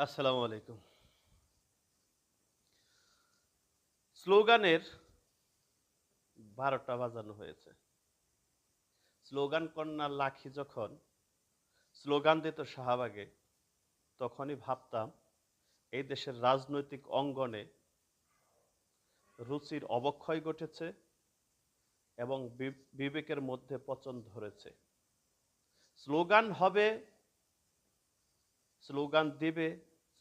আসসালামু আলাইকুম। স্লোগানের ১২টা বাজানো হয়েছে। স্লোগান কন্যা লাখি যখন স্লোগান দিত শাহবাগে, তখনই ভাবতাম এই দেশের রাজনৈতিক অঙ্গনে রুচির অবক্ষয় ঘটেছে এবং বিবেকের মধ্যে পচন ধরেছে। স্লোগান হবে, স্লোগান দিবে,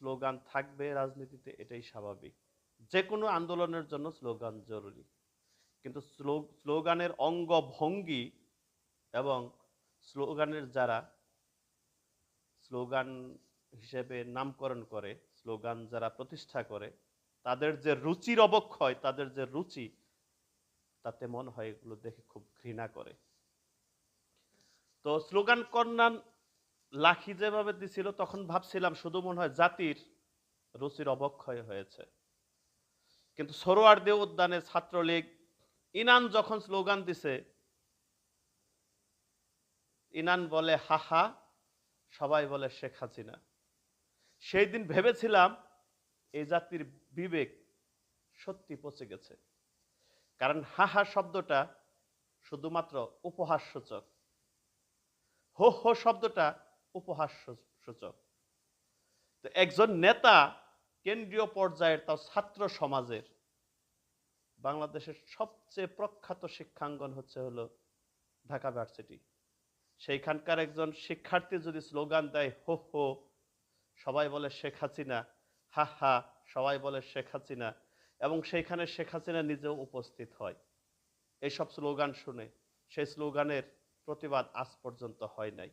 স্লোগান থাকবে রাজনীতিতে, এটাই স্বাভাবিক। যেকোনো আন্দোলনের জন্য স্লোগান জরুরি। কিন্তু স্লোগানের অঙ্গভঙ্গি এবং স্লোগানের যারা স্লোগান হিসেবে নামকরণ করে, স্লোগান যারা প্রতিষ্ঠা করে, তাদের যে রুচির অবক্ষয়, তাদের যে রুচি, তাতে মনে হয় এগুলো দেখে খুব ঘৃণা করে। তো স্লোগান কন্যা লাখি যেভাবে দিছিল, তখন ভাবছিলাম শুধু মনে হয় জাতির রুচির অবক্ষয় হয়েছে। কিন্তু সরোয়ার্দী উদ্যানে ছাত্রলীগ ইনান যখন স্লোগান দিছে, ইনান বলে হাহা, সবাই বলে শেখ হাসিনা। সেই দিন ভেবেছিলাম এই জাতির বিবেক সত্যি পচে গেছে। কারণ হাহা শব্দটা শুধুমাত্র উপহাসসূচক, হো হো শব্দটা উপহাসসূচক। তো একজন নেতা কেন্দ্রীয় পর্যায়ের, তাও ছাত্র সমাজের, বাংলাদেশের সবচেয়ে প্রখ্যাত শিক্ষাঙ্গন হলো ঢাকা ভার্সিটি। সেইখানকার একজন শিক্ষার্থী যদি স্লোগান দেয় হো হো, সবাই বলে শেখ হাসিনা, হা হা, সবাই বলে শেখ হাসিনা, এবং সেইখানে শেখ হাসিনা নিজেও উপস্থিত হয়, এইসব স্লোগান শুনে সেই স্লোগানের প্রতিবাদ আজ পর্যন্ত হয় নাই।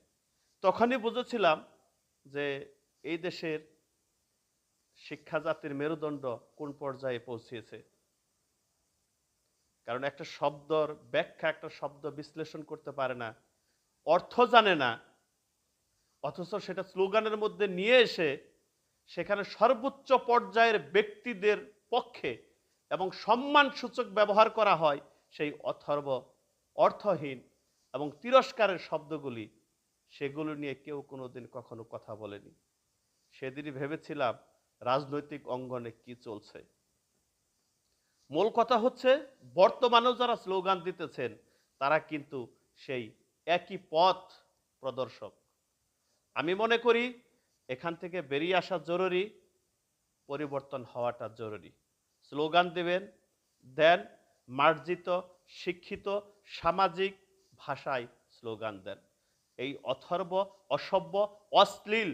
তখনই বুঝেছিলাম যে এই দেশের শিক্ষা জাতির মেরুদণ্ড কোন পর্যায়ে পৌঁছিয়েছে। কারণ একটা শব্দর ব্যাখ্যা, একটা শব্দ বিশ্লেষণ করতে পারে না, অর্থ জানে না, অথচ সেটা স্লোগানের মধ্যে নিয়ে এসে সেখানে সর্বোচ্চ পর্যায়ের ব্যক্তিদের পক্ষে এবং সম্মানসূচক ব্যবহার করা হয় সেই অথর্ব অর্থহীন এবং তিরস্কারের শব্দগুলি, সেগুলো নিয়ে কেউ কোনোদিন কখনো কথা বলেনি। সেদিনই ভেবেছিলাম রাজনৈতিক অঙ্গনে কি চলছে। মূল কথা হচ্ছে, বর্তমানেও যারা স্লোগান দিতেছেন তারা কিন্তু সেই একই পথ প্রদর্শক। আমি মনে করি এখান থেকে বেরিয়ে আসা জরুরি, পরিবর্তন হওয়াটা জরুরি। স্লোগান দেন, মার্জিত, শিক্ষিত, সামাজিক ভাষায় স্লোগান দেন। এই অথর্ব, অসভ্য, অশ্লীল